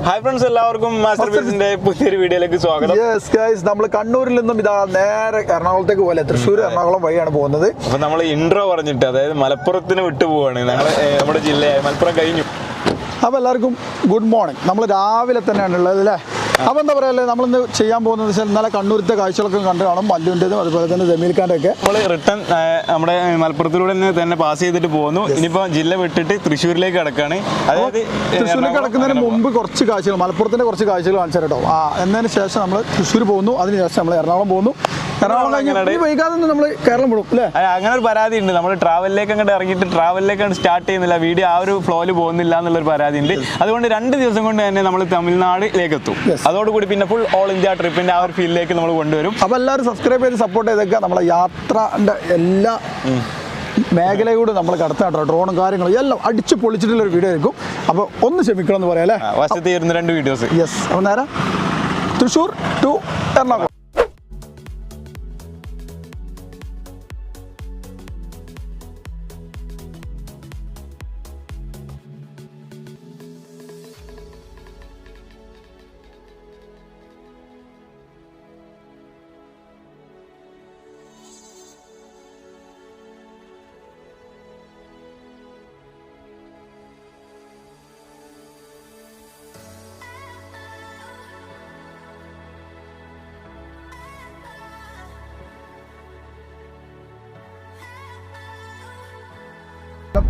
Hi friends, എല്ലാവർക്കും master പീസിന്റെ പുതിയൊരു വീഡിയോയിലേക്ക് സ്വാഗതം. യെസ് ഗൈസ്, നമ്മൾ കണ്ണൂരിൽ നിന്നും ഇതാ നേരെ എറണാകുളത്തേക്ക് പോലെ തൃശ്ശൂർ എറണാകുളം വഴിയാണ് പോകുന്നത്. അപ്പൊ നമ്മൾ ഇൻട്രോ പറഞ്ഞിട്ട്, അതായത് മലപ്പുറത്തിന് വിട്ടുപോവാണ്. നമ്മുടെ ജില്ലയായ മലപ്പുറം കഴിഞ്ഞു. അപ്പോൾ എല്ലാവർക്കും ഗുഡ് മോർണിംഗ്. നമ്മൾ രാവിലെ തന്നെയാണ് ഉള്ളത് അല്ലേ. അപ്പോൾ എന്താ പറയുക, നമ്മളിന്ന് ചെയ്യാൻ പോകുന്നത് വെച്ചാൽ ഇന്നലെ കണ്ണൂരത്തെ കാഴ്ചകളൊക്കെ കണ്ടു കാണും, മല്ലുവിൻ്റെതും അതുപോലെ തന്നെ ജമീൽഖാൻ്റെ ഒക്കെ. നമ്മൾ റിട്ടേൺ നമ്മുടെ മലപ്പുറത്തിലൂടെ തന്നെ പാസ് ചെയ്തിട്ട് പോകുന്നു. ഇനിയിപ്പോൾ ജില്ല വിട്ടിട്ട് തൃശ്ശൂരിലേക്ക് കിടക്കാണ്. അതായത് തൃശ്ശൂരിലേക്ക് കിടക്കുന്നതിന് മുമ്പ് കുറച്ച് കാഴ്ചകൾ, മലപ്പുറത്തിൻ്റെ കുറച്ച് കാഴ്ചകൾ കാണിച്ചു കേട്ടോ. എന്നതിന് ശേഷം നമ്മൾ തൃശ്ശൂർ പോകുന്നു, അതിനുശേഷം നമ്മൾ എറണാകുളം പോകുന്നു. എറണാകുളം കഴിഞ്ഞാൽ വൈകാതെ നമ്മൾ കേരളം വിടും അല്ലേ. അങ്ങനെ ഒരു പരാതി ഉണ്ട്. നമ്മൾ ട്രാവലിലേക്ക് അങ്ങോട്ട് ഇറങ്ങിയിട്ട് ട്രാവലിലേക്ക് സ്റ്റാർട്ട് ചെയ്യുന്നില്ല, വീഡിയോ ആ ഒരു ഫ്ലോയിൽ പോകുന്നില്ല എന്നുള്ളൊരു പരാതി ഉണ്ട്. അതുകൊണ്ട് 2 ദിവസം കൊണ്ട് തന്നെ നമ്മൾ തമിഴ്നാട്ടിലേക്ക് എത്തും. അതോടുകൂടി പിന്നെ ഫുൾ ഓൾ ഇന്ത്യ ട്രിപ്പിന്റെ ആ ഒരു ഫീൽഡിലേക്ക് നമ്മൾ കൊണ്ടുവരും. അപ്പോൾ എല്ലാവരും സബ്സ്ക്രൈബ് ചെയ്ത് സപ്പോർട്ട് ചെയ്തേക്കുക. നമ്മളെ യാത്രൻ്റെ എല്ലാ മേഖലയോട് നമ്മൾ കടത്താട്ടോ, ഡ്രോണും കാര്യങ്ങളും എല്ലാം അടിച്ച് പൊളിച്ചിട്ടുള്ളൊരു വീഡിയോ ആയിരിക്കും. അപ്പോൾ ഒന്ന് ക്ഷമിക്കണം എന്ന് പറയാം അല്ലേ. വശത്ത് 2 വീഡിയോസ്. യെസ്. അപ്പോൾ നേരെ തൃശ്ശൂർ ടു എറണാകുളം.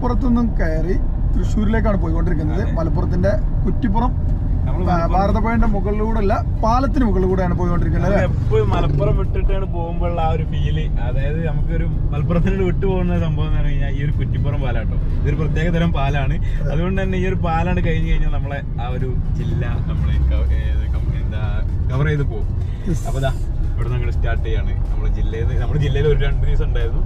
മലപ്പുറത്തുനിന്നും കയറി തൃശ്ശൂരിലേക്കാണ് പോയിക്കൊണ്ടിരിക്കുന്നത്. മലപ്പുറത്തിന്റെ കുറ്റിപ്പുറം ഭാരതപ്പുഴയുടെ മുകളിലൂടെ അല്ല, പാലത്തിന് മുകളിലൂടെയാണ് പോയിക്കൊണ്ടിരിക്കുന്നത്. എപ്പോഴും മലപ്പുറം വിട്ടിട്ടാണ് പോകുമ്പോഴുള്ള ആ ഒരു ഫീല്, അതായത് നമുക്കൊരു മലപ്പുറത്തിനോട് വിട്ടു പോകുന്ന സംഭവം എന്ന് പറഞ്ഞു കഴിഞ്ഞാൽ ഈ ഒരു കുറ്റിപ്പുറം പാലാട്ടോ. ഇതൊരു പ്രത്യേക തരം പാലാണ്. അതുകൊണ്ട് തന്നെ ഈ ഒരു പാലാണ് കഴിഞ്ഞു കഴിഞ്ഞാൽ നമ്മളെ ആ ഒരു ജില്ല നമ്മള് കവർ ചെയ്ത് പോകും. അപ്പൊ ഇവിടെ ഞങ്ങൾ സ്റ്റാർട്ട് ചെയ്യാണ്. നമ്മുടെ ജില്ലയിൽ ഒരു 2 ദിവസം ഉണ്ടായിരുന്നു.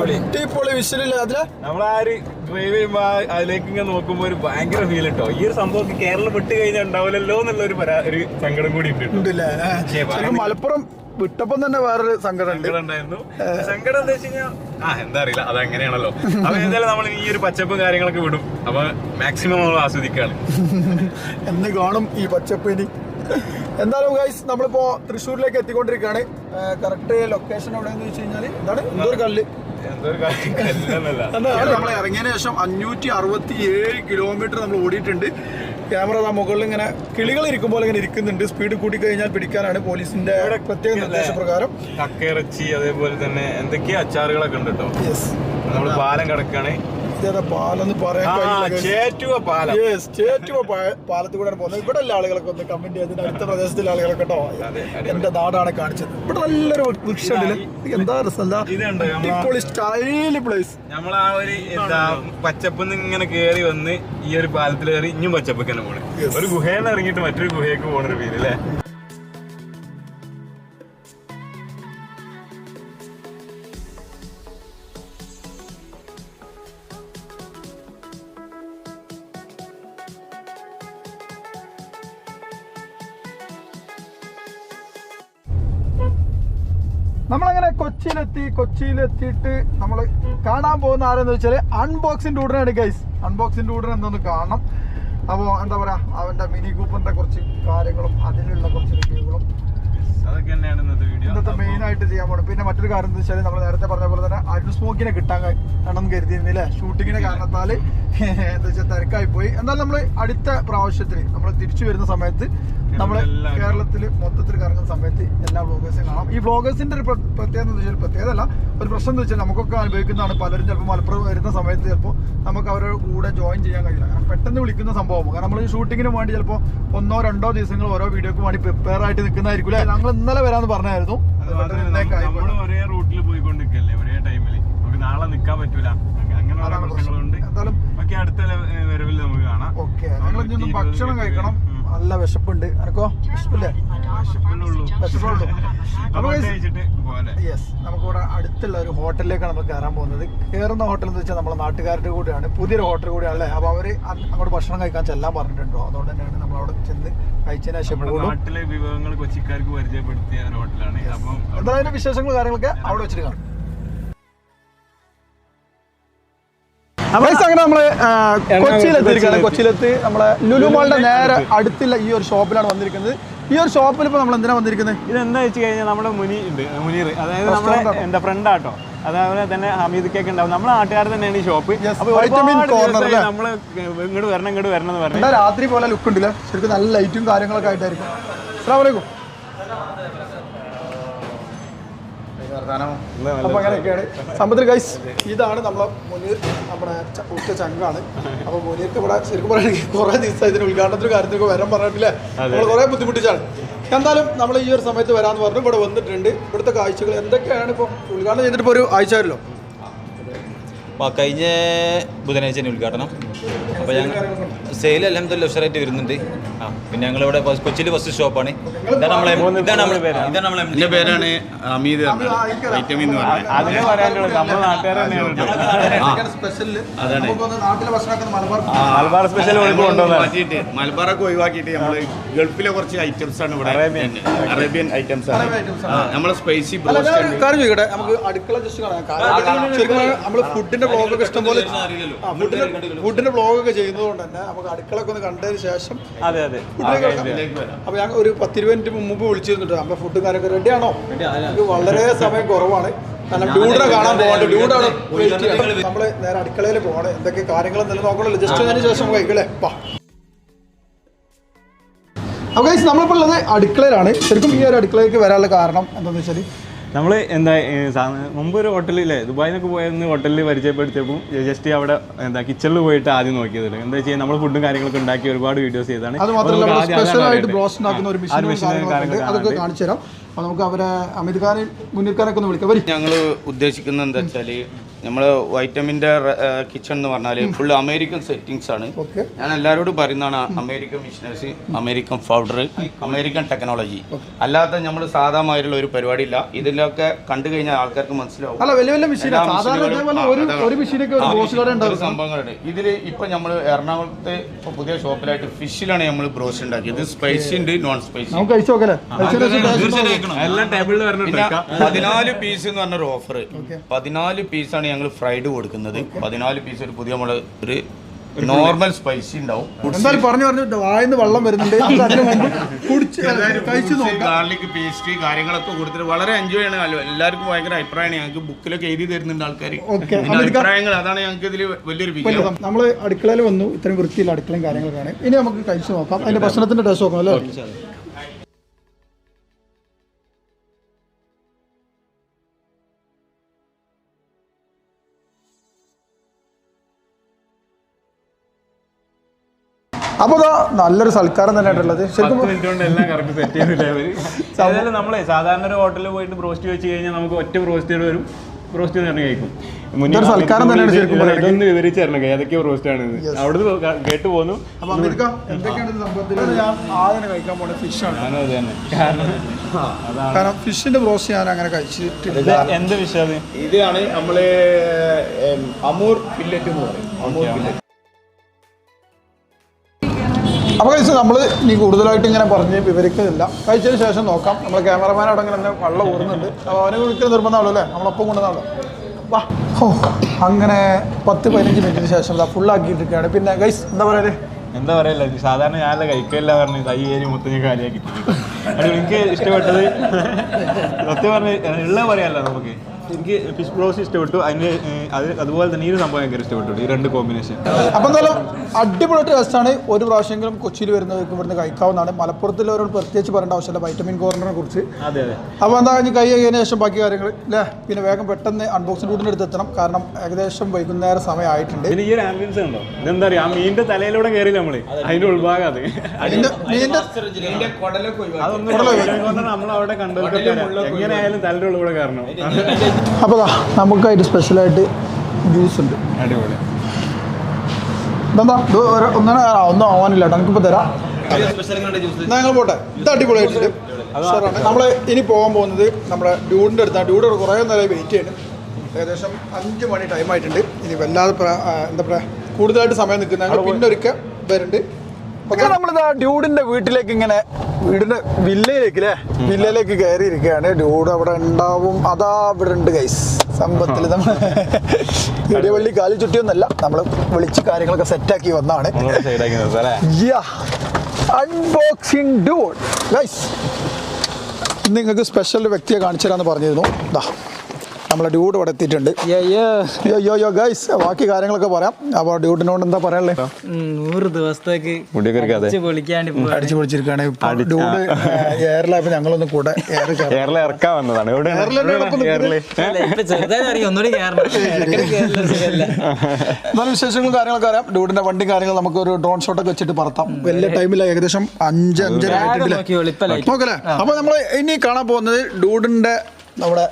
അടിപൊളി വിഷയമില്ല അതില് നമ്മൾ ആ ഒരു ഡ്രൈവ് ചെയ്യുമ്പോ അതിലേക്ക് ഇങ്ങനെ നോക്കുമ്പോ ഒരു ഭയങ്കര ഫീൽ കിട്ടോ. ഈ ഒരു സംഭവം കേരളം വിട്ട് കഴിഞ്ഞാൽ ഉണ്ടാവില്ലല്ലോ എന്നുള്ള ഒരു സങ്കടം കൂടി ഉണ്ടല്ലേ. മലപ്പുറം വിട്ടപ്പം തന്നെ വേറൊരു സങ്കടം ഉണ്ടായിരുന്നു. സങ്കടം എന്താ വെച്ച് കഴിഞ്ഞാൽ എന്താ അറിയില്ല, അതങ്ങനെയാണല്ലോ. അപ്പൊ എന്തായാലും നമ്മൾ ഈ ഒരു പച്ചപ്പും കാര്യങ്ങളൊക്കെ വിടും. അപ്പൊ മാക്സിമം നമ്മൾ ആസ്വദിക്കാണ്. എന്ന് കാണും ഈ പച്ചപ്പ്. ഇനി എന്തായാലും ഗൈസ്, നമ്മളിപ്പോ തൃശ്ശൂരിലേക്ക് എത്തിക്കൊണ്ടിരിക്കുകയാണ്. കറക്റ്റ് ലൊക്കേഷൻ എവിടെയെന്ന് വെച്ച് കഴിഞ്ഞാൽ എന്താണ്, എന്തൊരു കല്ല്. നമ്മൾ ഇറങ്ങിയതിനു ശേഷം 567 കിലോമീറ്റർ നമ്മൾ ഓടിയിട്ടുണ്ട്. ക്യാമറ മുകളിൽ ഇങ്ങനെ കിളികൾ ഇരിക്കും പോലെ ഇങ്ങനെ ഇരിക്കുന്നുണ്ട്. സ്പീഡ് കൂടി കഴിഞ്ഞാൽ പിടിക്കാനാണ് പോലീസിന്റെ പ്രത്യേക നിർദ്ദേശപ്രകാരം. കക്കയിറച്ചി അതേപോലെ തന്നെ എന്തൊക്കെയാ അച്ചാറുകളൊക്കെ ഉണ്ട് കേട്ടോ. യെസ്. നമ്മൾ പാലം കിടക്കാണ്. പാലെന്ന് പറയാൻ പാലത്തിൽ കൂടെ പോകുന്നത്. ഇവിടെ ഉള്ള ആളുകളൊക്കെ ഒന്ന് കമന്റ് ചെയ്തതിന് അടുത്ത പ്രദേശത്തിലെ ആളുകളൊക്കെ കേട്ടോ, എന്റെ നാടാണ് കാണിച്ചത്. ഇവിടെ നല്ലൊരു വൃക്ഷം, എന്താ രസം, സ്റ്റൈല് പ്ലേസ്. നമ്മൾ ആ ഒരു പച്ചപ്പിന്ന് ഇങ്ങനെ കേറി വന്ന് ഈ ഒരു പാലത്തിൽ കയറി ഇനിയും പച്ചപ്പൊക്കെ തന്നെ പോണ്. ഒരു ഗുഹയിൽ ഇറങ്ങിയിട്ട് മറ്റൊരു ഗുഹയ്ക്ക് പോണൊരു ഫീൽ അല്ലേ. നമ്മളങ്ങനെ കൊച്ചിയിലെത്തിയിട്ട് നമ്മൾ കാണാൻ പോകുന്ന ആരെന്ന് വെച്ചാൽ അൺബോക്സിംഗ് ഡൂഡനാണ് ഗൈസ്. അൺബോക്സിംഗ് ഡൂഡൻ എന്തൊന്ന് കാണണം. അപ്പോൾ എന്താ പറയാ, അവന്റെ മിനി കൂപ്പറിന്റെ കുറച്ച് കാര്യങ്ങളും അതിലുള്ള കുറച്ച് റിവ്യൂകളും അതൊക്കെ തന്നെയാണ് ഇന്നത്തെ മെയിൻ ആയിട്ട് ചെയ്യാൻ പോകണം. പിന്നെ മറ്റൊരു കാര്യം എന്താ വെച്ചാൽ നമ്മൾ നേരത്തെ പറഞ്ഞ പോലെ തന്നെ അരുൺ സ്മോക്കിനെ കിട്ടാൻ വേണം കരുതിയിരുന്നില്ലേ. ഷൂട്ടിങ്ങിന്റെ കാരണത്താൽ എന്താ വെച്ചാൽ തിരക്കായി പോയി. എന്നാലും നമ്മൾ അടുത്ത പ്രാവശ്യത്തിൽ നമ്മൾ തിരിച്ചു വരുന്ന സമയത്ത് നമ്മൾ കേരളത്തിൽ മൊത്തത്തിൽ കറങ്ങുന്ന സമയത്ത് എല്ലാ വ്ളോഗേഴ്സും കാണാം. ഈ വ്ളോഗേഴ്സിന്റെ ഒരു പ്രത്യേകത എന്ന് വെച്ചാൽ, പ്രത്യേകതല്ല, ഒരു പ്രശ്നം എന്ന് വെച്ചാൽ നമുക്കൊക്കെ അനുഭവിക്കുന്നതാണ്. പലരും ചിലപ്പോൾ മലപ്പുറം വരുന്ന സമയത്ത് ചിലപ്പോൾ നമുക്ക് അവരുടെ കൂടെ ജോയിൻ ചെയ്യാൻ കഴിയില്ല. കാരണം പെട്ടെന്ന് വിളിക്കുന്ന സംഭവം. കാരണം നമ്മൾ ഈ ഷൂട്ടിങ്ങിന് വേണ്ടി ചിലപ്പോൾ 1-2 ദിവസങ്ങൾ ഓരോ വീഡിയോക്ക് വേണ്ടി പ്രിപ്പയർ ആയിട്ട് നിൽക്കുന്നതായിരിക്കും. ഞങ്ങൾ ഇന്നലെ വരാമെന്ന് പറഞ്ഞായിരുന്നു. ഒരേ റൂട്ടിൽ പോയിക്കൊണ്ടിരിക്കല്ലേ, ഒരേ ടൈമിൽ നമുക്ക് നാളെ നിൽക്കാൻ പറ്റൂല. അങ്ങനെയുള്ള പ്രശ്നങ്ങളുണ്ട്. എന്തായാലും അടുത്ത വരവിൽ നമുക്ക് കാണാം. ഓക്കെ, ഞങ്ങൾ ഭക്ഷണം കഴിക്കണം. നല്ല വിശപ്പുണ്ട്. എനക്കോ വിശപ്പില്ലേ? വിശപ്പുള്ളൂ. യെസ്, നമുക്കിവിടെ അടുത്തുള്ള ഒരു ഹോട്ടലിലേക്കാണ് നമ്മൾ കയറാൻ പോകുന്നത്. കയറുന്ന ഹോട്ടൽ എന്ന് വെച്ചാൽ നമ്മളെ നാട്ടുകാരുടെ കൂടെയാണ്, പുതിയൊരു ഹോട്ടൽ കൂടെയാണ് അല്ലേ. അപ്പോൾ അവർ അങ്ങോട്ട് ഭക്ഷണം കഴിക്കാൻ ചെല്ലാൻ പറഞ്ഞിട്ടുണ്ടോ, അതുകൊണ്ട് തന്നെയാണ് നമ്മൾ അവിടെ ചെന്ന് കഴിച്ചതിന് ശേഷം നാട്ടിലെ വിഭവങ്ങൾ കൊച്ചിക്കാർക്ക് പരിചയപ്പെടുത്തിയ ഹോട്ടലാണ്. അപ്പം എന്തായാലും വിശേഷങ്ങൾ കാര്യങ്ങളൊക്കെ അവിടെ വെച്ചിട്ട് കാണും. അങ്ങനെ നമ്മള് കൊച്ചിയിലെത്തിയിരിക്കുകയാണ്. കൊച്ചിയിലെത്തി നമ്മളെ ലുലു മാളിന്റെ നേരെ അടുത്തുള്ള ഈ ഒരു ഷോപ്പിലാണ് വന്നിരിക്കുന്നത്. ഈ ഒരു ഷോപ്പിൽ ഇപ്പൊ നമ്മൾ എന്തിനാ വന്നിരിക്കുന്നത്? ഇതെന്താ വെച്ച് കഴിഞ്ഞാൽ നമ്മുടെ മുനീർ, അതായത് നമ്മുടെ എന്താ ഫ്രണ്ടാട്ടോ, അതേപോലെ തന്നെ ഹമീദൊക്കെ ഉണ്ടാവും. നമ്മളെ നാട്ടുകാർ തന്നെയാണ് ഈ ഷോപ്പ്. നമ്മള് ഇങ്ങോട്ട് വരണം എന്ന് പറഞ്ഞു. രാത്രി പോലെ ലുക്ക് ഉണ്ടല്ലേ, ശരിക്കും നല്ല ലൈറ്റും കാര്യങ്ങളൊക്കെ ആയിട്ടായിരിക്കും. അസ്സലാമു അലൈക്കും. അപ്പൊ അങ്ങനെയൊക്കെയാണ് സംഭവത്തിൽ ഗൈസ്. ഇതാണ് നമ്മളെ മുനീർ, നമ്മുടെ ഉച്ച ചങ്കാണ്. അപ്പൊ മുനീർക്ക് ഇവിടെ ശരിക്കും പറയുകയാണെങ്കിൽ കുറെ ദിവസം ഇതിന് ഉദ്ഘാടനത്തിന് കാര്യത്തിനൊക്കെ വരാൻ പറഞ്ഞിട്ടില്ലേ, നമ്മൾ കുറെ ബുദ്ധിമുട്ടിച്ചാണ്. എന്തായാലും നമ്മൾ ഈ ഒരു സമയത്ത് വരാമെന്ന് പറഞ്ഞു ഇവിടെ വന്നിട്ടുണ്ട്. ഇവിടുത്തെ കാഴ്ചകൾ എന്തൊക്കെയാണ്? ഇപ്പോൾ ഉദ്ഘാടനം ചെയ്തിട്ട് ഇപ്പോൾ ഒരു ആഴ്ചയല്ലോ. കഴിഞ്ഞ ബുധനാഴ്ച തന്നെ ഉദ്ഘാടനം. അപ്പോൾ ഞങ്ങൾ സെയിൽ അൽഹംദുലില്ലാ ഉഷാറായിട്ട് വരുന്നുണ്ട്. പിന്നെ ഞങ്ങളിവിടെ കൊച്ചിയിൽ ഫസ്റ്റ് ഷോപ്പാണ്. എൻ്റെ പേരാണ് ഹമീദ് ഐറ്റം എന്ന് പറഞ്ഞത്. മലബാറൊക്കെ ഒഴിവാക്കിയിട്ട് നമ്മള് ഗൾഫിലെ കുറച്ച് ഐറ്റംസ് ആണ് ഇവിടെ, അറേബ്യൻ ഐറ്റംസ് ആണ്. നമ്മളെ സ്പൈസി കാര്യം ചോദിക്കട്ടെ, നമുക്ക് അടുക്കള ജസ്റ്റ് കാണാം. ശരിക്കും നമ്മൾ ഫുഡിന്റെ ബ്ലോഗൊക്കെ ഇഷ്ടംപോലെ ഫുഡിന്റെ ബ്ലോഗൊക്കെ ചെയ്യുന്നതുകൊണ്ട് തന്നെ നമുക്ക് അടുക്കളൊക്കെ ഒന്ന് കണ്ടതിന് ശേഷം അപ്പൊ ഞാൻ ഒരു 10-20 മിനിറ്റ് മുമ്പ് വിളിച്ചിരുന്നിട്ട് അപ്പൊ ഫുഡ് കാര്യമൊക്കെ റെഡിയാണോ? വളരെ സമയം കുറവാണ്, കാരണം ഡ്യൂഡിനെ കാണാൻ പോകണ്ട. ഡ്യൂഡാണ് നമ്മള് നേരെ അടുക്കളയിൽ പോകണം. എന്തൊക്കെ കാര്യങ്ങൾ നോക്കണല്ലോ, ജസ്റ്റ് അതിന് ശേഷം കഴിക്കല്ലേ. അപ്പോൾ നമ്മളിപ്പോൾ ഉള്ളത് അടുക്കളയിലാണ്. ശരിക്കും ഈ ഒരു അടുക്കളയിലേക്ക് വരാനുള്ള കാരണം എന്താണെന്ന് വെച്ചാൽ നമ്മൾ എന്താ മുമ്പ് ഒരു ഹോട്ടലില്ലേ ദുബായിന്നൊക്കെ പോയെന്ന് ഹോട്ടലിൽ പരിചയപ്പെടുത്തിയപ്പോൾ ജസ്റ്റ് അവിടെ എന്താ കിച്ചണിൽ പോയിട്ട് ആദ്യം നോക്കിയത്. എന്താ വെച്ചാൽ നമ്മൾ ഫുഡും കാര്യങ്ങളൊക്കെ ഉണ്ടാക്കി ഒരുപാട് വീഡിയോസ് ചെയ്താണ്. അതൊക്കെ കാണിച്ചു തരാം. അപ്പോൾ നമുക്ക് അവരെ അമിത് ഖാനും മുനീർ ഖാനൊക്കെ ഒന്ന് വിളിക്കാം. ഞങ്ങൾ ഉദ്ദേശിക്കുന്നത് എന്താ വെച്ചാൽ നമ്മൾ വൈറ്റമിൻ്റെ കിച്ചൺ എന്ന് പറഞ്ഞാൽ ഫുൾ അമേരിക്കൻ സെറ്റിങ്സ് ആണ്. ഞാൻ എല്ലാവരോടും പറയുന്നതാണ് American business, American powder, American technology. അല്ലാത്ത നമ്മൾ സാധാരണമായിട്ടുള്ള ഒരു പരിപാടിയില്ല. ഇതിലൊക്കെ കണ്ടു കഴിഞ്ഞാൽ ആൾക്കാർക്ക് മനസ്സിലാവും സംഭവങ്ങളുണ്ട്. ഇതിൽ ഇപ്പൊ നമ്മൾ എറണാകുളത്ത് ഇപ്പൊ പുതിയ ഷോപ്പിലായിട്ട് ഫിഷിലാണ് നമ്മൾ ബ്രോസ്റ്റ് ഉണ്ടാക്കിയത്. സ്പൈസി ഉണ്ട്, നോൺ സ്പൈസി. 14 പീസ് എന്ന് പറഞ്ഞൊരു ഓഫർ. 14 പീസാണ് ഞങ്ങൾ ഫ്രൈഡ് കൊടുക്കുന്നത്. 14 പീസ് ഒരു പുതിയ നമ്മള് ഒരു നോർമൽ സ്പൈസി ഉണ്ടാവും. വായിന്ന് വെള്ളം വരുന്നുണ്ട്. ഗാർലിക് പേസ്റ്റ് കാര്യങ്ങളൊക്കെ കൊടുത്തിട്ട് വളരെ എൻജോയ് ചെയ്യണം. എല്ലാവർക്കും ഭയങ്കര അഭിപ്രായമാണ്. ഞങ്ങൾക്ക് ബുക്കിലൊക്കെ എഴുതി തരുന്നുണ്ട് ആൾക്കാർ അഭിപ്രായങ്ങൾ. അതാണ് ഞങ്ങൾക്ക് ഇതിൽ വലിയൊരു വിജയം. നമ്മൾ അടുക്കളയിൽ വന്നു, ഇത്രയും വൃത്തിയില്ല അടുക്കളയും കാര്യങ്ങളൊക്കെയാണ്. ഇനി നമുക്ക് കഴിച്ചു നോക്കാം, അതിന്റെ ഭക്ഷണത്തിന്റെ ടേസ്റ്റ് നോക്കാം അല്ലേ. അപ്പോൾ നല്ലൊരു സൽക്കാരം തന്നെയായിട്ടുള്ളത്. ശരിക്കും നമ്മളെ സാധാരണ ഒരു ഹോട്ടലിൽ പോയിട്ട് ബ്രോസ്റ്റ് വെച്ച് കഴിഞ്ഞാൽ നമുക്ക് ഒറ്റ ബ്രോസ്റ്റ് വരും, ബ്രോസ്റ്റ് തന്നെ കഴിക്കും. സൽക്കാരം തന്നെയാണ് ശരിക്കും. ഇതൊന്ന് വിവരിച്ചു തരണം ഏതൊക്കെയോ ബ്രോസ്റ്റ് ആണ്. അവിടുന്ന് കേട്ടു പോന്നു. ഞാൻ ആദ്യം കഴിക്കാൻ പോകുന്നത് ഫിഷാണ്. കാരണം ഫിഷിന്റെ ബ്രോസ്റ്റ് ഞാൻ അങ്ങനെ കഴിച്ചിട്ടില്ല. എന്ത് ഫിഷ് അത്? ഇതാണ് നമ്മള് അമൂർ ഫില്ലറ്റ് എന്ന് പറയും. Amur fillet. അപ്പോൾ കഴിച്ച് നമ്മൾ ഇനി കൂടുതലായിട്ട് ഇങ്ങനെ പറഞ്ഞ് വിവരിക്കുന്നില്ല. കഴിച്ചതിന് ശേഷം നോക്കാം. നമ്മൾ ക്യാമറമാൻ അവിടെ ഇങ്ങനെ വെള്ളം ഊറുന്നുണ്ട്. അപ്പോൾ അവനെ വിളിക്കുന്ന നിർബന്ധമാണല്ലോ അല്ലേ, നമ്മളൊപ്പം കൊണ്ടുവന്നാണല്ലോ. വാ. അങ്ങനെ 10-15 മിനിറ്റിന് ശേഷം ഫുള്ളാക്കിയിട്ടിരിക്കുകയാണ്. പിന്നെ ഗൈസ് എന്താ പറയല്ല, സാധാരണ ഞാനല്ല കഴിക്കില്ല പറഞ്ഞു കൈ ഏരി മൊത്തം കാര്യമാക്കി. എനിക്ക് ഇഷ്ടപ്പെട്ടത് സത്യം പറഞ്ഞ ഉള്ള പറയാമല്ലോ നമുക്ക്. എനിക്ക് ഫിഷ് ബ്രോസ്റ്റ് ഇഷ്ടപ്പെട്ടു. അതിന് അതുപോലെ തന്നെ ഈ ഒരു സംഭവം ഭയങ്കര ഇഷ്ടപ്പെട്ടു, ഈ രണ്ട് കോമ്പിനേഷൻ. അപ്പോൾ എന്തായാലും അടിപൊളി ടേസ്റ്റാണ്. ഒരു പ്രാവശ്യമെങ്കിലും കൊച്ചിയിൽ വരുന്നവർക്ക് ഇവിടുന്ന് കഴിക്കാവുന്നതാണ്. മലപ്പുറത്തുള്ളവരോട് പ്രത്യേകിച്ച് പറയേണ്ട ആവശ്യമില്ല വൈറ്റമിൻ കോർണറിനെ കുറിച്ച്. അതെ അതെ. അപ്പോൾ എന്താ കഴിഞ്ഞ് കൈ കഴിഞ്ഞ ശേഷം ബാക്കി കാര്യങ്ങൾ അല്ലേ. പിന്നെ വേഗം പെട്ടെന്ന് അൺബോക്സിംഗ് റൂട്ടിൻ്റെ അടുത്ത് എത്തണം, കാരണം ഏകദേശം വൈകുന്നേരം സമയമായിട്ടുണ്ട്. പിന്നെ ഈ ഒരു ആംബുലൻസ് ഉണ്ടോ, ഇതെന്താ പറയുക, ആ മീനിന്റെ തലയിലൂടെ കയറി നമ്മള് അതിന്റെ ഉൾഭാഗം അത് നമ്മളവിടെ കണ്ടു. എങ്ങനെയായാലും തലയുടെ ഉള്ളിലൂടെ കയറണം. അപ്പോൾ നമുക്കായിട്ട് സ്പെഷ്യലായിട്ട് ജ്യൂസ് ഉണ്ട്. അടിപൊളി. ഇതെന്താ ഒന്നും ആവാനില്ല കേട്ടോ, എനിക്കിപ്പോൾ തരാം. എന്നാ ഞങ്ങൾ പോട്ടെ. ഇത് അടിപൊളിയായിട്ടുണ്ട്. ഉഷാറാണ്. നമ്മള് ഇനി പോകാൻ പോകുന്നത് നമ്മുടെ ഡ്യൂഡിന്റെ അടുത്താണ്. ഡ്യൂഡ് കുറേ നേരമായി വെയിറ്റ് ചെയ്യുന്നു. ഏകദേശം 5 മണി ടൈം ആയിട്ടുണ്ട്. ഇനി വല്ലാതെ എന്താ പറയുക കൂടുതലായിട്ട് സമയം നിൽക്കുന്നത് ഞങ്ങൾ പിന്നെ ഒരിക്കൽ വരുന്നുണ്ട്. പക്ഷെ നമ്മളിതാ ഡ്യൂഡിന്റെ വീട്ടിലേക്ക് ഇങ്ങനെ വീടിന്റെ വില്ലയിലേക്ക് അല്ലേ വില്ലയിലേക്ക് കയറിയിരിക്കുകയാണ്. ഡ്യൂഡ് അവിടെ ഉണ്ടാവും. അതാ ഇവിടെ ഉണ്ട് ഗൈസ്. സംഭവത്തിൽ നമ്മൾ ഇടിവള്ളി കാലി ചുറ്റിയൊന്നല്ല, നമ്മൾ വിളിച്ച് കാര്യങ്ങളൊക്കെ സെറ്റാക്കി വന്നതാണ്. Unboxing dude guys. ഇന്ന് നിങ്ങൾക്ക് സ്പെഷ്യൽ വ്യക്തിയെ കാണിച്ചു തരാമെന്ന് പറഞ്ഞിരുന്നു. ഇതാ നമ്മളെ ഡ്യൂഡ് ഇവിടെ എത്തിയിട്ടുണ്ട്. യോ ഗൈസ് ബാക്കി കാര്യങ്ങളൊക്കെ പറയാം. അപ്പോൾ ഡ്യൂഡിനോട് എന്താ പറയാനുള്ളത്? 100 ദിവസത്തേക്ക് അടിച്ചു പൊളിച്ചിരിക്കുകയാണ്. ഡ്യൂഡ് എയറിലായപ്പോൾ ഞങ്ങളൊന്ന് കൂടെ കേരള ഇറക്കാൻ വന്നതാണ്. നല്ല വിശേഷങ്ങളും കാര്യങ്ങളൊക്കെ അറിയാം. ഡ്യൂഡിന്റെ വണ്ടി കാര്യങ്ങൾ നമുക്ക് ഒരു ഡ്രോൺ ഷോട്ടൊക്കെ വെച്ചിട്ട് പറത്താം. വലിയ ടൈമില്ല, ഏകദേശം 5-5:30 ആയിട്ടില്ലേ. നോക്കല്ലേ. അപ്പൊ നമ്മൾ ഇനി കാണാൻ പോകുന്നത് ഡ്യൂഡിന്റെ നമ്മുടെ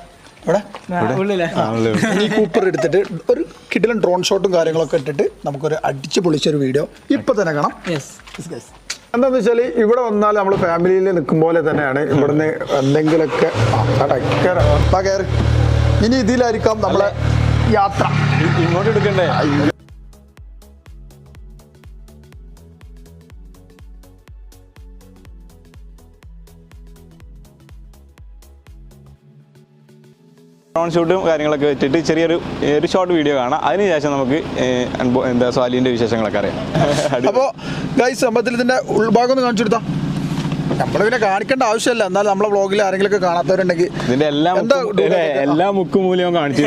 ഈ കൂപ്പർ എടുത്തിട്ട് ഒരു കിടിലൻ ഡ്രോൺ ഷോട്ടും കാര്യങ്ങളൊക്കെ ഇട്ടിട്ട് നമുക്കൊരു അടിച്ചു പൊളിച്ചൊരു വീഡിയോ ഇപ്പൊ തന്നെ കാണാം. എന്താന്ന് വെച്ചാൽ ഇവിടെ വന്നാൽ നമ്മൾ ഫാമിലിയിൽ നിൽക്കും പോലെ തന്നെയാണ്. ഇവിടുന്ന് എന്തെങ്കിലുമൊക്കെ ഇനി ഇതിലായിരിക്കാം നമ്മളെ യാത്ര. ഇങ്ങോട്ട് എടുക്കണ്ടേ? ഡ്രോൺ ഷൂട്ടും കാര്യങ്ങളൊക്കെ വെച്ചിട്ട് ചെറിയൊരു ഷോർട്ട് വീഡിയോ കാണാം. അതിനുശേഷം നമുക്ക് എന്താ സ്വാലിൻ്റെ വിശേഷങ്ങളൊക്കെ അറിയാം. അപ്പോൾ ഗൈസ് സംഭവത്തിൽ ഇതിൻ്റെ ഉൾഭാഗം ഒന്ന് കാണിച്ചു കൊടുത്താൽ നമ്മൾ പിന്നെ കാണിക്കേണ്ട ആവശ്യമില്ല. എന്നാൽ നമ്മളെ വ്ളോഗിൽ ആരെങ്കിലും കാണാത്തവരുണ്ടെങ്കിൽ ഇതിന്റെ എല്ലാ മുക്കും മൂല്യവും കാണിച്ചു.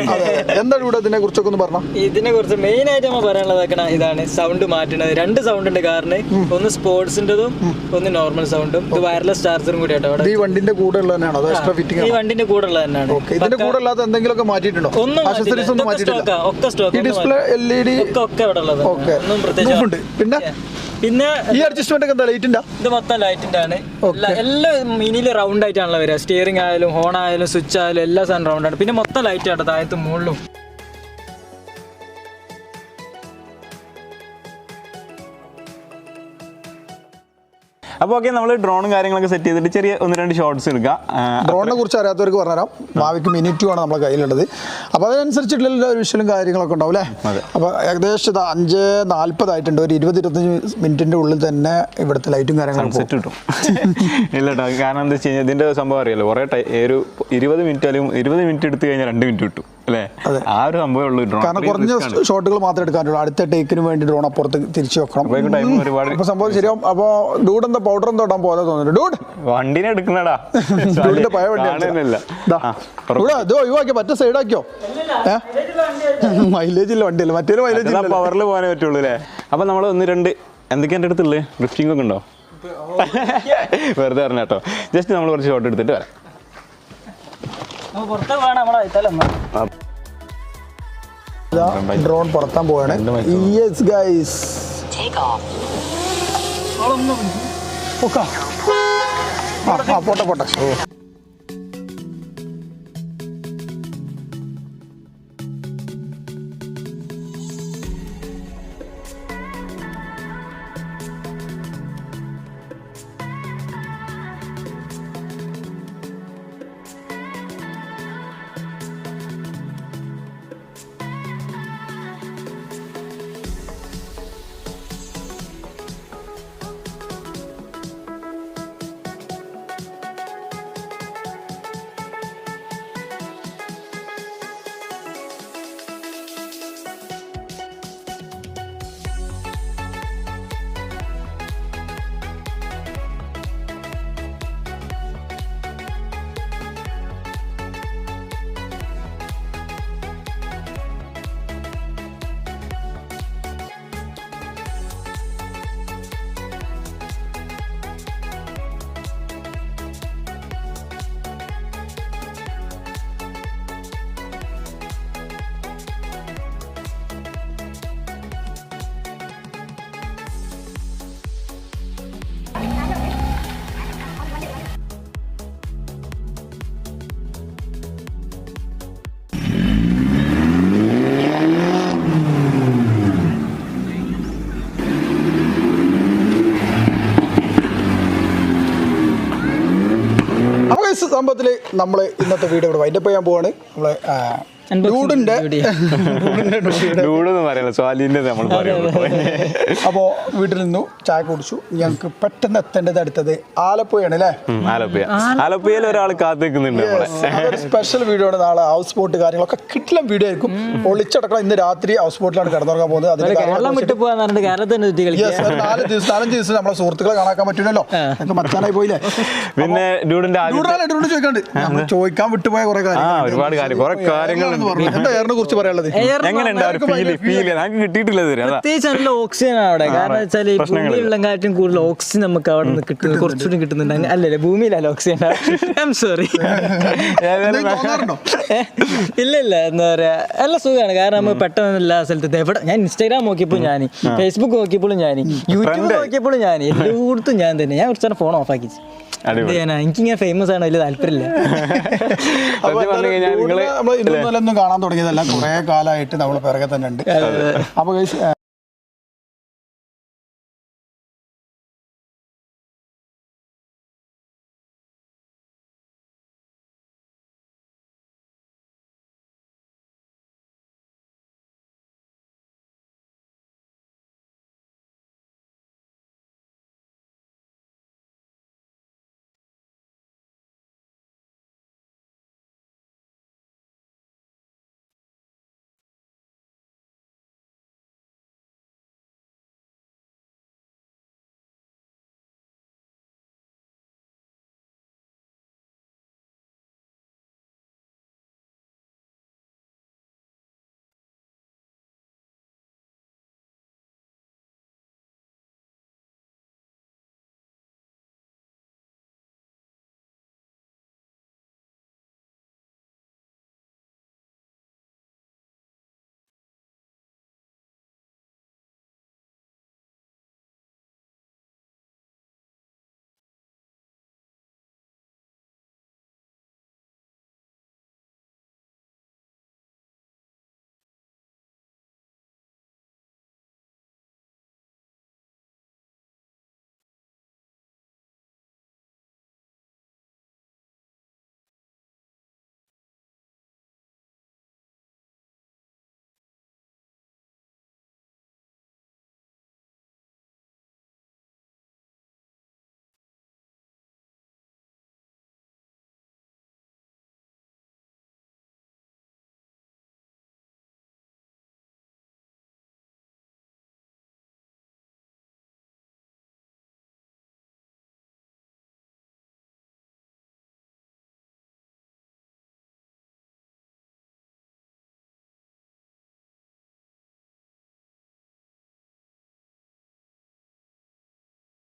എന്താ ഇവിടെ ഇതിനെ കുറിച്ചൊക്കെ ഒന്ന് പറഞ്ഞാൽ? ഇതിനെ കുറിച്ച് മെയിൻ ആയിട്ട് നമ്മൾ പറയാനുള്ളതാക്കണ ഇതാണ് സൗണ്ട് മാറ്റുന്നത്. 2 സൗണ്ട് ഉണ്ട് കാറിന്. ഒന്ന് സ്പോർട്സിന്റെതും ഒന്ന് നോർമൽ സൗണ്ടും. ഇത് വയർലെസ് ചാർജറും കൂടി ആട്ടോ. ഈ വണ്ടിന്റെ കൂടെ ഉള്ളത് തന്നെയാണോ? അതോ എക്സ്ട്രാ ഫിറ്റിംഗ്? ഈ വണ്ടിന്റെ കൂടെ ഉള്ളത് തന്നെയാണ്. ഇതിന്റെ കൂടെ അല്ലാതെ എന്തെങ്കിലുമൊക്കെ മാറ്റിയിട്ടുണ്ടോ? ആക്സസറീസ് ഒന്നും മാറ്റിയിട്ടില്ല. ഒക്കെ സ്റ്റോക്ക്. ഈ ഡിസ്പ്ലേ LED ഒക്കെ ഇവിടെ ഉള്ളത്. ഒന്നും പ്രത്യേകിച്ച്. പിന്നെ ഈ അഡ്ജസ്റ്റ്മെന്റ് ഒക്കെ എന്താ ലൈറ്റിന്റെ? ഇത് മൊത്തം ലൈറ്റിന്റെ ആണ്. എല്ലാം മിനിയിൽ റൗണ്ട് ആയിട്ടാണല്ലോ വരിക. സ്റ്റിയറിംഗ് ആയാലും ഹോൺ ആയാലും സ്വിച്ച് ആയാലും എല്ലാ സാധനം റൗണ്ട് ആണ്. പിന്നെ മൊത്തം ലൈറ്റ് ആട്ടോ താഴത്തും മുകളിലും. അപ്പോൾ ഓക്കെ, നമ്മൾ ഡ്രോണും കാര്യങ്ങളൊക്കെ സെറ്റ് ചെയ്തിട്ട് ചെറിയ 1-2 ഷോട്ട്സ് എടുക്കാം. ഡ്രോണിനെ കുറിച്ച് അറിയാത്തവർക്ക് പറഞ്ഞുതരാം. മാവിക്ക് മിനി 2 ആണ് നമ്മുടെ കയ്യിലുള്ളത്. അപ്പോൾ അതിനനുസരിച്ചിട്ടുള്ള വിഷ്വലും കാര്യങ്ങളൊക്കെ ഉണ്ടാവും അല്ലേ? അപ്പോൾ ഏകദേശം 5:40 ആയിട്ടുണ്ട്. ഒരു 20-25 മിനിറ്റിൻ്റെ ഉള്ളിൽ തന്നെ ഇവിടുത്തെ ലൈറ്റും കാര്യങ്ങളും സെറ്റ് കിട്ടും. ഇല്ല കേട്ടോ, കാരണം എന്താ വെച്ച് കഴിഞ്ഞാൽ ഇതിൻ്റെ സംഭവം അറിയാലോ, കുറേ ഒരു 20 മിനിറ്റ് അല്ലെങ്കിൽ 20 മിനിറ്റ് എടുത്തു കഴിഞ്ഞാൽ 2 മിനിറ്റ് കിട്ടും അല്ലേ? ആ ഒരു സംഭവം ഉള്ളൂ ഡ്രോൺ. കാരണം കുറഞ്ഞ ഷോട്ടുകൾ മാത്രമേ എടുക്കാനുള്ളൂ. അടുത്ത ടേക്കിന് വേണ്ടി ഡ്രോൺ അപ്പുറത്ത് തിരിച്ചു വെക്കണം. ഒരുപാട് അപ്പോൾ സംഭവം ശരിയാവും. അപ്പോൾ ഡൂഡ് എന്താ പൗഡർ എന്തോ ഇടാൻ പോലെ തോന്നുന്നു. ഡൂഡ് വണ്ടിനെ എടുക്കണടാ. ഡൂഡിന്റെ പഴയ വണ്ടി ഒഴിവാക്കിയോ? മറ്റേ സൈഡാക്കിയോ? മൈലേജ് ഇല്ല വണ്ടിയല്ല. മറ്റേ മൈലേജ് പവറിൽ പോകാനേ പറ്റുള്ളൂ അല്ലേ? അപ്പൊ നമ്മൾ 1-2 എന്തൊക്കെയാ എൻ്റെ അടുത്തുള്ളത്? ഡ്രിഫ്റ്റിംഗ് ഒക്കെ ഉണ്ടോ? വെറുതെ പറഞ്ഞ കേട്ടോ. ജസ്റ്റ് നമ്മൾ കുറച്ച് ഷോട്ട് എടുത്തിട്ട് വരാം. ഡ്രോൺ പറത്താൻ പോവാണ്. യെസ് ഗൈസ്, പോട്ടെ പോട്ടെ. സംഭവത്തിൽ നമ്മൾ ഇന്നത്തെ വീഡിയോ ഇവിടെ വൈൻഡപ്പ് ചെയ്യാൻ പോവാണ്. നമ്മള് ഡൂഡിന്റെ ഡൂഡെന്ന് പറയല സ്വാലിന്റെ നമ്മൾ പറയുന്നത്. അപ്പോൾ വീട്ടിൽ നിന്നു ചായ കുടിച്ചു. ഞങ്ങൾക്ക് പെട്ടെന്ന് എത്തേണ്ടത് അടുത്തത് ആലപ്പുഴയാണ് അല്ലേ? ആലപ്പുഴയിൽ ഒരാൾ കാത്തിക്കുന്നുണ്ട്. സ്പെഷ്യൽ വീഡിയോ ആണ് നാളെ. ഹൗസ് ബോട്ട് കാര്യങ്ങളൊക്കെ കിട്ടില്ല വീഡിയോ ആയിരിക്കും. ഒളിച്ചടക്കണം. ഇന്ന് രാത്രി ഹൗസ് ബോട്ടിലാണ് കിടന്നുറങ്ങാൻ പോകുന്നത്. അതിന്റെ കേരളം വിട്ടു പോകാൻ കേരളത്തിൽ 4 ദിവസം നമ്മളെ സുഹൃത്തുക്കളെ കാണാൻ പറ്റില്ലല്ലോ. നമുക്ക് മച്ചാനായി പോയില്ലേ. പിന്നെ ഡൂഡിന്റെ ഡൂഡ് ചോദിക്കാണ്ട് നമ്മൾ ചോദിക്കാൻ വിട്ടുപോയ കുറെ ഒരുപാട് കാര്യങ്ങൾ എന്താ എയറിനെ കുറിച്ച് പറയാനുള്ളത്? കിട്ടിയിട്ടില്ല. പ്രത്യേകിച്ച് നല്ല ഓക്സിജൻ ആണ് അവിടെ. കാരണം വെച്ചാൽ ഭൂമിയിലുള്ള കാറ്റും കൂടുതൽ ഓക്സിജൻ നമുക്ക് അവിടെ നിന്ന് കിട്ടുന്നത് കുറച്ചുകൂടി കിട്ടുന്നുണ്ട്. അല്ലല്ലേ ഭൂമിയിലല്ല ഓക്സിജൻ. I am sorry. ഇല്ല എന്താ പറയാ നല്ല സുഖമാണ്. കാരണം നമുക്ക് പെട്ടെന്ന് എല്ലാ സ്ഥലത്തും എവിടെ ഞാൻ ഇൻസ്റ്റാഗ്രാം നോക്കിയപ്പോൾ ഞാൻ, ഫേസ്ബുക്ക് നോക്കിയപ്പോഴും ഞാൻ, യൂട്യൂബ് നോക്കിയപ്പോഴും ഞാൻ, എല്ലായിടത്തും ഞാൻ തന്നെ. ഞാൻ കുറച്ച് ഫോൺ ഓഫ് ആക്കി. എനിക്കിങ്ങനെ ഫേമസ് ആണ് വലിയ താല്പര്യമില്ല. നമ്മളൊന്നും കാണാൻ തുടങ്ങിയതല്ല, കുറെ കാലമായിട്ട് നമ്മൾ പിറകെ തന്നെ ഉണ്ട്. അപ്പൊ